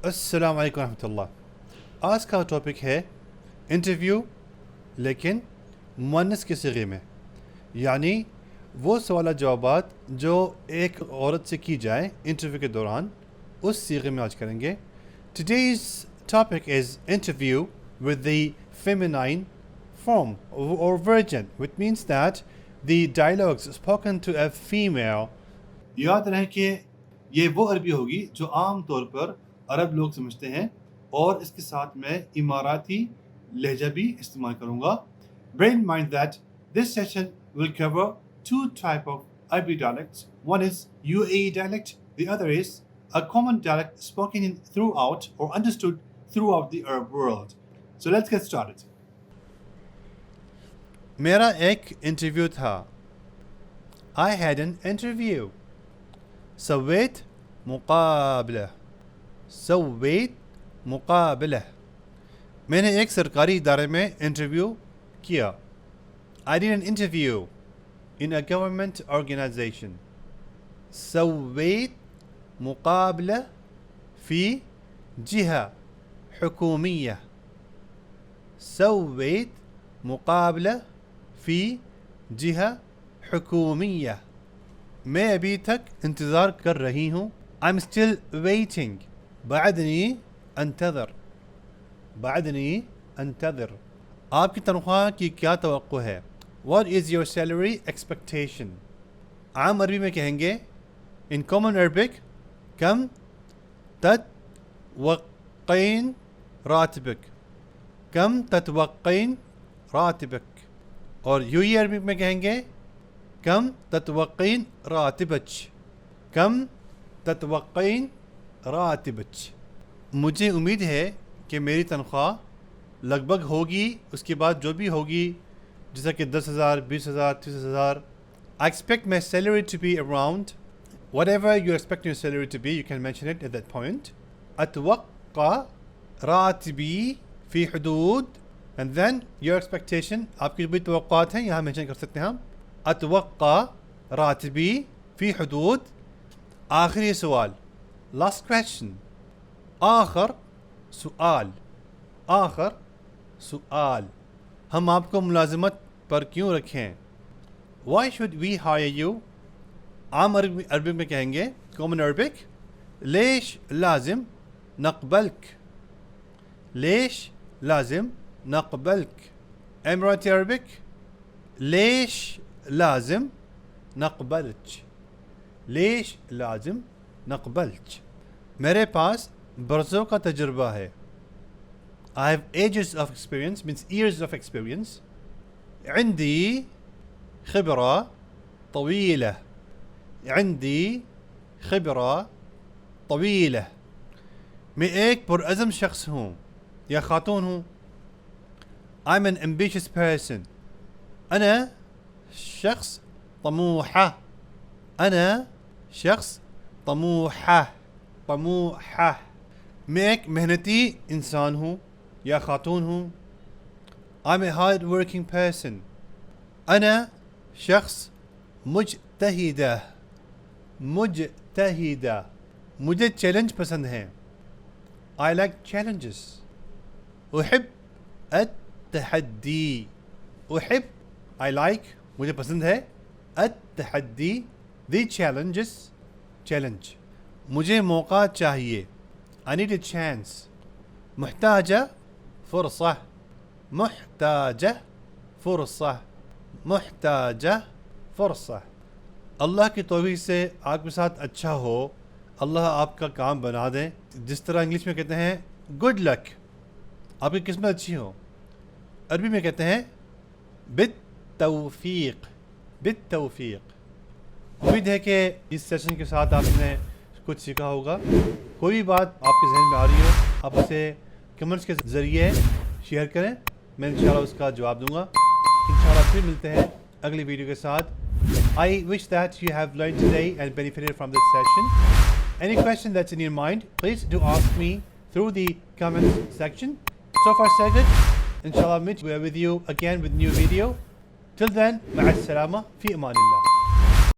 السلام علیکم ورحمۃ اللہ۔ آج کا ٹاپک ہے انٹرویو، لیکن مؤنث کے صیغے میں، یعنی وہ سوالات جوابات جو ایک عورت سے کی جائے انٹرویو کے دوران، اس صیغے میں آج کریں گے۔ Today's topic is interview with the feminine form or version, which means that the dialogues spoken to a female. یاد رہے کہ یہ وہ عربی ہوگی جو عام طور پر عرب لوگ سمجھتے ہیں، اور اس کے ساتھ میں اماراتی لہجہ بھی استعمال کروں گا۔ Bear in mind that this session will cover two types of Arabic dialects. One is UAE dialect, the other is a common dialect spoken throughout or understood throughout the Arab world. So let's get started. میرا ایک interview تھا۔ I had an interview. سويت مقابلة. سويت مقابلة. میں نے ایک سرکاری ادارے میں انٹرویو کیا۔ I did an interview in a government organization. سويت مقابلة في جهة حكومية. سويت مقابلة في جهة حكومية. میں ابھی تک انتظار کر رہی ہوں۔ I'm still waiting. بعدني انتظر. بعدني انتظر. آپ کی تنخواہ کی کیا توقع ہے؟ What is your salary expectation? عام عربی میں کہیں گے in common Arabic كم تتوقعين راتبك. كم تتوقعين راتبك. اور یوئی عربی میں کہیں گے کم تتوقعین راتبچ. کم تتوقعین راتبچ. مجھے امید ہے کہ میری تنخواہ لگ بھگ ہوگی، اس کے بعد جو بھی ہوگی، جیسا کہ 10,000 20,000 30,000. I expect my salary to be around whatever you expect your salary to be, you can mention it at that point. أتوقع راتبي في حدود and then your expectation، آپ کی بھی توقعات ہیں یہاں مینشن کر سکتے ہیں ہم. أتوقع راتبي في حدود. آخری سوال، last question. آخر سؤال. آخر سؤال. ہم آپ کو ملازمت پر کیوں رکھیں؟ Why should we hire you? عام عربی میں کہیں گے common Arabic ليش لازم نقبلك. ليش لازم نقبلك. Emirati Arabic ليش لازم نقبلك. ليش لازم نقبلك. میرے پاس برسوں کا تجربہ ہے. I have ages of experience means years of experience. عندي خبرة طويلة. عندي خبرة طويلة. میں ایک پرعزم شخص ہوں یا خاتون ہوں. I'm an ambitious person. أنا شخص طموحة. أنا شخص طموحة. طموحة. میں ایک محنتی انسان ہوں یا خاتون ہوں. I'm a hard working person. أنا شخص مجتهدة. مجتهدة. مجھے چیلنج پسند ہیں. I like challenges. أحب التحدي. أحب I like مجھے پسند ہے. التحدي the challenges challenge. مجھے موقع چاہیے. I need a chance. محتاجة فرصة. محتاجة فرصة. محتاجة فرصة. اللہ کی توفیق سے آپ کے ساتھ اچھا ہو، اللہ آپ کا کام بنا دیں. جس طرح انگلش میں کہتے ہیں گڈ لک، آپ کی قسمت اچھی ہو. عربی میں کہتے ہیں بالتوفیق. بالتوفیق. امید ہے کہ اس سیشن کے ساتھ آپ نے کچھ سیکھا ہوگا. کوئی بھی بات آپ کے ذہن میں آ رہی ہو، آپ اسے کمنٹس کے ذریعے شیئر کریں. میں انشاءاللہ اس کا جواب دوں گا. انشاءاللہ پھر ملتے ہیں اگلی ویڈیو کے ساتھ. I wish that you have learned today and benefited from this session. Any question that's in your mind, please do ask me through the comments section. So far so good. Inshallah, meet with you again with new video. Till then, مع السلامة في أمان الله.